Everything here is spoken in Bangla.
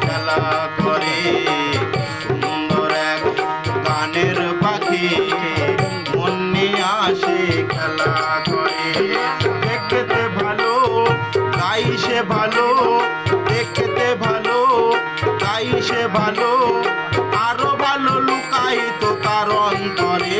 খেলা করে। সুন্দর এক গানের পাখি মন নিয়ে আসে খেলা করে। দেখতে ভালো তাই সে ভালো, দেখতে ভালো তাই সে ভালো, আরো ভালো লুকাই তো তার অন্তরে।